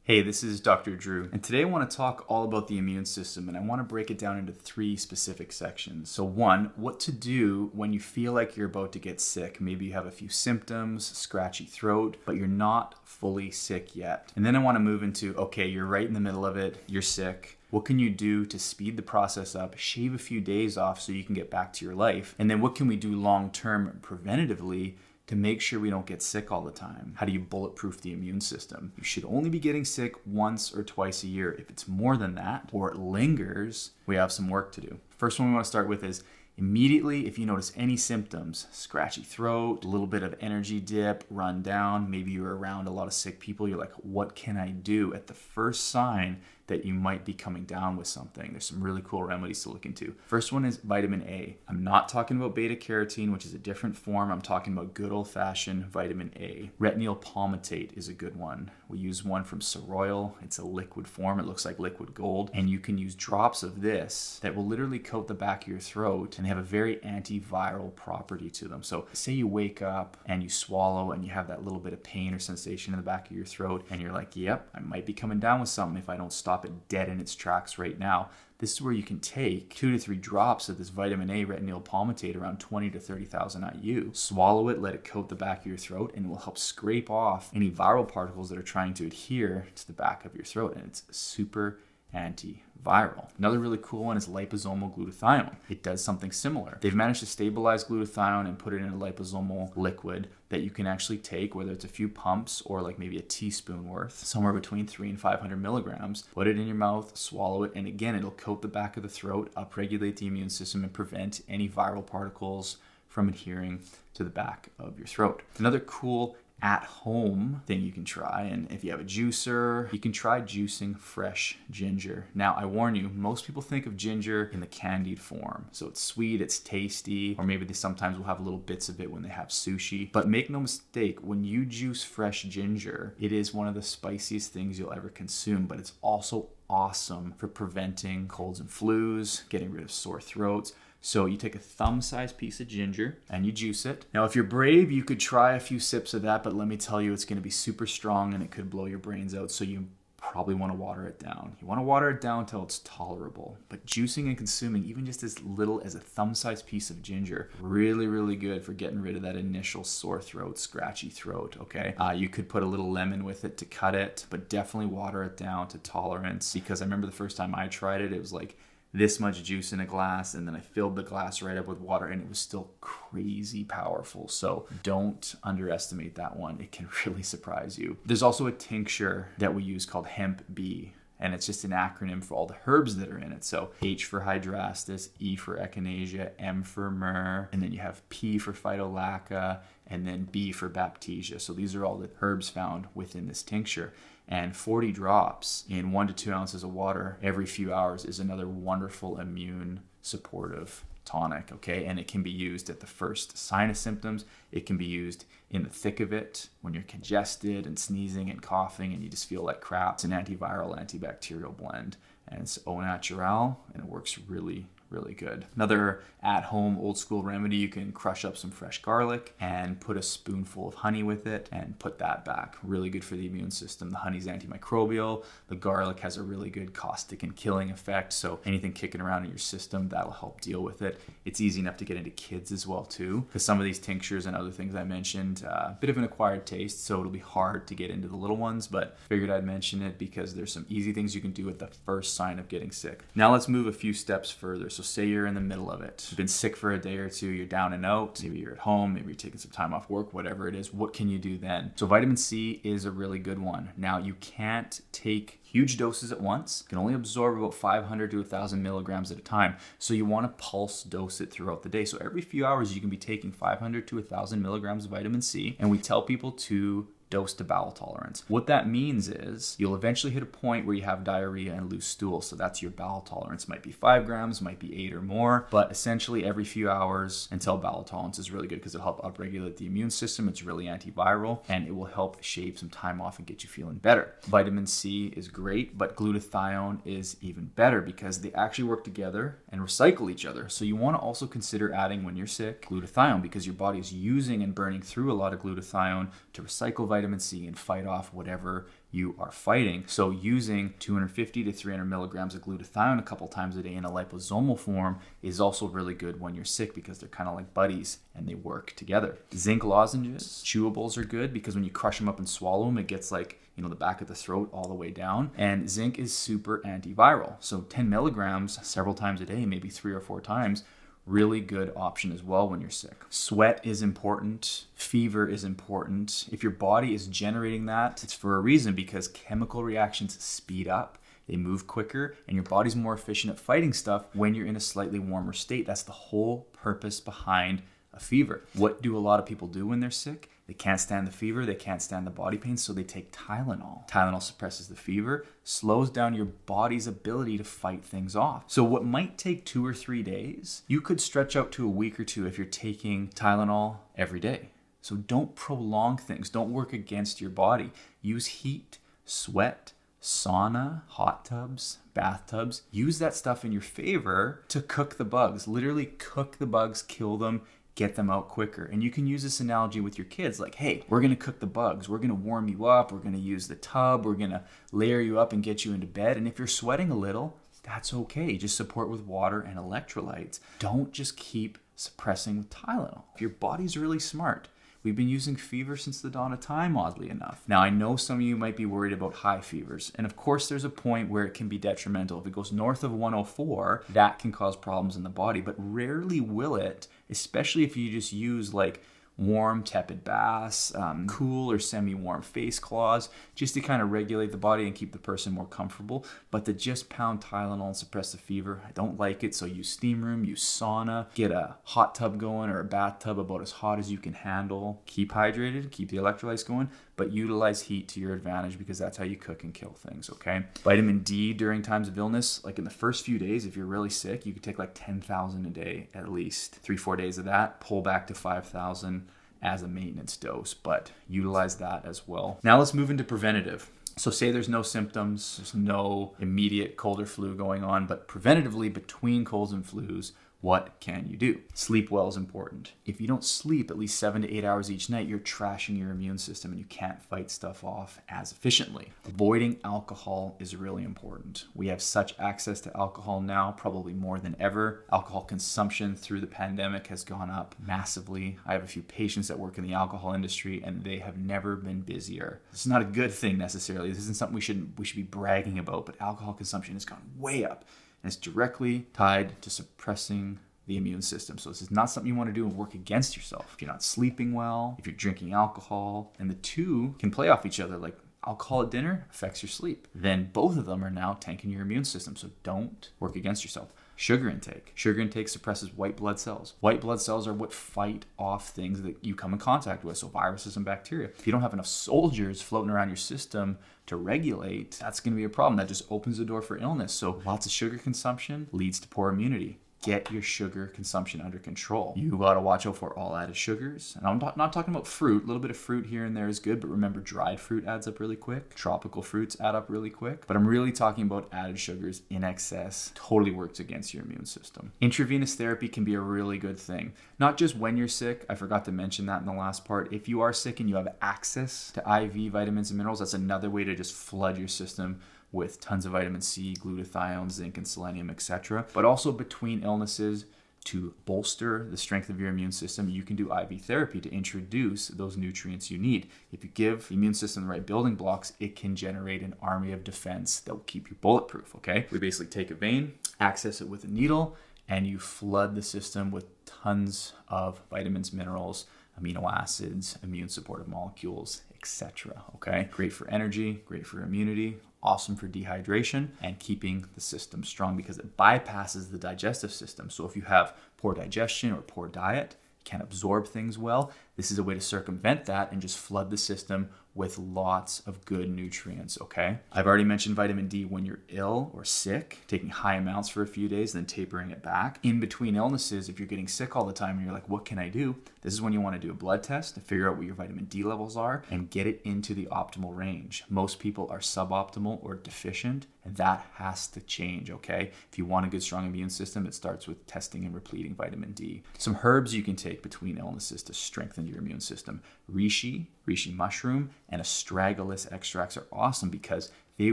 Hey, this is Dr. Drew, and today I want to talk all about the immune system, and I want to break it down into 3 specific sections. So 1, what to do when you feel like you're about to get sick. Maybe you have a few symptoms, scratchy throat, but you're not fully sick yet. And then I want to move into, okay, you're right in the middle of it, you're sick. What can you do to speed the process up, shave a few days off so you can get back to your life? And then what can we do long-term preventatively to make sure we don't get sick all the time? How do you bulletproof the immune system? You should only be getting sick once or twice a year. If it's more than that or it lingers, we have some work to do. First one we want to start with is immediately if you notice any symptoms, scratchy throat, a little bit of energy dip, run down, maybe you're around a lot of sick people, you're like, what can I do? At the first sign that you might be coming down with something, there's some really cool remedies to look into. First one is vitamin A. I'm not talking about beta carotene, which is a different form. I'm talking about good old-fashioned vitamin A. Retinol palmitate is a good one. We use one from Soroil. It's a liquid form. It looks like liquid gold. And you can use drops of this that will literally coat the back of your throat, and they have a very antiviral property to them. So say you wake up and you swallow and you have that little bit of pain or sensation in the back of your throat, and you're like, yep, I might be coming down with something if I don't stop it dead in its tracks right now. This is where you can take 2 to 3 drops of this vitamin A retinol palmitate, around 20 to 30,000 IU. Swallow it, let it coat the back of your throat, and it will help scrape off any viral particles that are trying to adhere to the back of your throat. And it's super antiviral. Another really cool one is liposomal glutathione. It does something similar. They've managed to stabilize glutathione and put it in a liposomal liquid that you can actually take, whether it's a few pumps or like maybe a teaspoon worth, somewhere between 300 and 500 milligrams. Put it in your mouth, swallow it, and again, it'll coat the back of the throat, upregulate the immune system, and prevent any viral particles from adhering to the back of your throat. Another cool at-home thing you can try, and if you have a juicer, you can try juicing fresh ginger. Now, I warn you, most people think of ginger in the candied form. So it's sweet, it's tasty, or maybe they sometimes will have little bits of it when they have sushi. But make no mistake, when you juice fresh ginger, it is one of the spiciest things you'll ever consume, but it's also awesome for preventing colds and flus, getting rid of sore throats. So you take a thumb-sized piece of ginger and you juice it. Now, if you're brave, you could try a few sips of that, but let me tell you, it's going to be super strong and it could blow your brains out. So you probably want to water it down. You want to water it down until it's tolerable. But juicing and consuming even just as little as a thumb-sized piece of ginger, really, really good for getting rid of that initial sore throat, scratchy throat, okay? You could put a little lemon with it to cut it, but definitely water it down to tolerance, because I remember the first time I tried it, it was like this much juice in a glass, and then I filled the glass right up with water, and it was still crazy powerful. So don't underestimate that one. It can really surprise you. There's also a tincture that we use called HEMPB, and it's just an acronym for all the herbs that are in it. So H for hydrastis, E for echinacea, M for myrrh, and then you have P for phytolacca, and then B for baptisia. So these are all the herbs found within this tincture. And 40 drops in 1 to 2 ounces of water every few hours is another wonderful immune supportive tonic, okay? And it can be used at the first sign of symptoms. It can be used in the thick of it when you're congested and sneezing and coughing and you just feel like crap. It's an antiviral, antibacterial blend, and it's au naturel, and it works really, really good. Another at-home old school remedy, you can crush up some fresh garlic and put a spoonful of honey with it and put that back. Really good for the immune system. The honey's antimicrobial. The garlic has a really good caustic and killing effect. So anything kicking around in your system, that'll help deal with it. It's easy enough to get into kids as well too, because some of these tinctures and other things I mentioned, a bit of an acquired taste, so it'll be hard to get into the little ones, but figured I'd mention it because there's some easy things you can do at the first sign of getting sick. Now let's move a few steps further. So say you're in the middle of it. You've been sick for a day or two, you're down and out, maybe you're at home, maybe you're taking some time off work, whatever it is. What can you do then? So vitamin C is a really good one. Now you can't take huge doses at once. You can only absorb about 500 to 1,000 milligrams at a time. So you want to pulse dose it throughout the day. So every few hours you can be taking 500 to 1,000 milligrams of vitamin C. And we tell people to dose to bowel tolerance. What that means is you'll eventually hit a point where you have diarrhea and loose stool. So that's your bowel tolerance. Might be 5 grams, might be 8 or more, but essentially every few hours until bowel tolerance is really good because it'll help upregulate the immune system. It's really antiviral and it will help shave some time off and get you feeling better. Vitamin C is great, but glutathione is even better because they actually work together and recycle each other. So you want to also consider adding, when you're sick, glutathione, because your body is using and burning through a lot of glutathione to recycle vitamin vitamin C and fight off whatever you are fighting. So using 250 to 300 milligrams of glutathione a couple times a day in a liposomal form is also really good when you're sick because they're kind of like buddies and they work together. Zinc lozenges, chewables are good because when you crush them up and swallow them, it gets like, the back of the throat all the way down. And zinc is super antiviral. So 10 milligrams several times a day, maybe 3 or 4 times, really good option as well when you're sick. Sweat is important. Fever is important. If your body is generating that, it's for a reason, because chemical reactions speed up. They move quicker and your body's more efficient at fighting stuff when you're in a slightly warmer state. That's the whole purpose behind a fever. What do a lot of people do when they're sick? They can't stand the fever, they can't stand the body pain, so they take Tylenol. Tylenol suppresses the fever, slows down your body's ability to fight things off. So what might take 2 or 3 days, you could stretch out to a week or 2 if you're taking Tylenol every day. So don't prolong things, don't work against your body. Use heat, sweat, sauna, hot tubs, bathtubs. Use that stuff in your favor to cook the bugs. Literally cook the bugs, kill them, get them out quicker. And you can use this analogy with your kids, like, hey, we're gonna cook the bugs, we're gonna warm you up, we're gonna use the tub, we're gonna layer you up and get you into bed. And if you're sweating a little, that's okay. Just support with water and electrolytes. Don't just keep suppressing with Tylenol. Your body's really smart. We've been using fever since the dawn of time, oddly enough. Now, I know some of you might be worried about high fevers. And of course, there's a point where it can be detrimental. If it goes north of 104, that can cause problems in the body. But rarely will it, especially if you just use like warm, tepid baths, cool or semi-warm face cloths, just to kind of regulate the body and keep the person more comfortable. But to just pound Tylenol and suppress the fever, I don't like it. So use steam room, use sauna, get a hot tub going or a bathtub about as hot as you can handle. Keep hydrated, keep the electrolytes going, but utilize heat to your advantage because that's how you cook and kill things, okay? Vitamin D during times of illness, like in the first few days, if you're really sick, you could take like 10,000 a day at least. 3-4 days of that, pull back to 5,000 as a maintenance dose, but utilize that as well. Now let's move into preventative. So say there's no symptoms, there's no immediate cold or flu going on, but preventatively between colds and flus, what can you do? Sleep well is important. If you don't sleep at least 7 to 8 hours each night, you're trashing your immune system and you can't fight stuff off as efficiently. Avoiding alcohol is really important. We have such access to alcohol now, probably more than ever. Alcohol consumption through the pandemic has gone up massively. I have a few patients that work in the alcohol industry and they have never been busier. It's not a good thing necessarily. This isn't something we should be bragging about, but alcohol consumption has gone way up. And it's directly tied to suppressing the immune system. So this is not something you want to do and work against yourself. If you're not sleeping well, if you're drinking alcohol, and the two can play off each other, like alcohol at dinner affects your sleep. Then both of them are now tanking your immune system. So don't work against yourself. Sugar intake. Sugar intake suppresses white blood cells. White blood cells are what fight off things that you come in contact with, so viruses and bacteria. If you don't have enough soldiers floating around your system to regulate, that's going to be a problem. That just opens the door for illness. So lots of sugar consumption leads to poor immunity. Get your sugar consumption under control. You got to watch out for all added sugars. And I'm not talking about fruit. A little bit of fruit here and there is good, but remember, dried fruit adds up really quick. Tropical fruits add up really quick. But I'm really talking about added sugars in excess. Totally works against your immune system. Intravenous therapy can be a really good thing. Not just when you're sick. I forgot to mention that in the last part. If you are sick and you have access to IV vitamins and minerals, that's another way to just flood your system with tons of vitamin C, glutathione, zinc, and selenium, etc. But also between illnesses, to bolster the strength of your immune system, you can do IV therapy to introduce those nutrients you need. If you give the immune system the right building blocks, it can generate an army of defense that will keep you bulletproof, okay? We basically take a vein, access it with a needle, and you flood the system with tons of vitamins, minerals, amino acids, immune supportive molecules, etc. Okay? Great for energy, great for immunity, awesome for dehydration and keeping the system strong because it bypasses the digestive system. So if you have poor digestion or poor diet, can't absorb things well, this is a way to circumvent that and just flood the system with lots of good nutrients, okay? I've already mentioned vitamin D when you're ill or sick, taking high amounts for a few days, then tapering it back. In between illnesses, if you're getting sick all the time and you're like, what can I do? This is when you want to do a blood test to figure out what your vitamin D levels are and get it into the optimal range. Most people are suboptimal or deficient, and that has to change, okay? If you want a good, strong immune system, it starts with testing and repleting vitamin D. Some herbs you can take between illnesses to strengthen strengthen your immune system. Reishi mushroom, and Astragalus extracts are awesome because they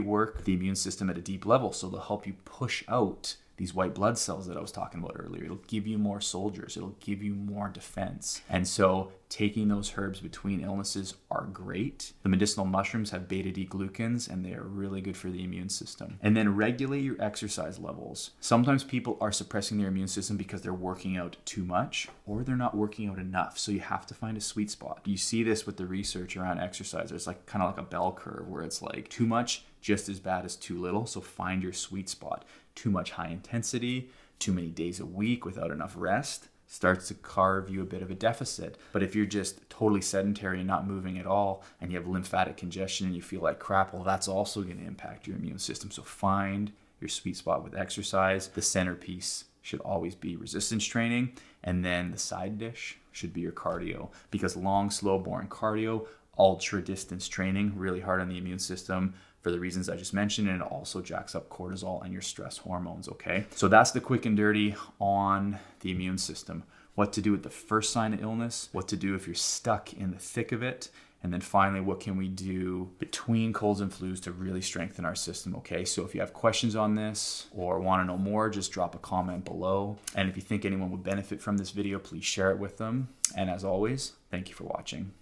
work the immune system at a deep level. So they'll help you push out these white blood cells that I was talking about earlier. It'll give you more soldiers. It'll give you more defense. And so taking those herbs between illnesses are great. The medicinal mushrooms have beta-D-glucans, and they are really good for the immune system. And then regulate your exercise levels. Sometimes people are suppressing their immune system because they're working out too much or they're not working out enough. So you have to find a sweet spot. You see this with the research around exercise. It's like kind of like a bell curve where it's like too much, just as bad as too little. So find your sweet spot. Too much high intensity, too many days a week without enough rest starts to carve you a bit of a deficit. But if you're just totally sedentary and not moving at all, and you have lymphatic congestion and you feel like crap, well, that's also going to impact your immune system. So find your sweet spot with exercise. The centerpiece should always be resistance training, and then the side dish should be your cardio, because long, slow, boring cardio, ultra distance training, really hard on the immune system for the reasons I just mentioned, and it also jacks up cortisol and your stress hormones, okay? So that's the quick and dirty on the immune system. What to do with the first sign of illness, what to do if you're stuck in the thick of it, and then finally, what can we do between colds and flus to really strengthen our system, okay? So if you have questions on this or want to know more, just drop a comment below. And if you think anyone would benefit from this video, please share it with them. And as always, thank you for watching.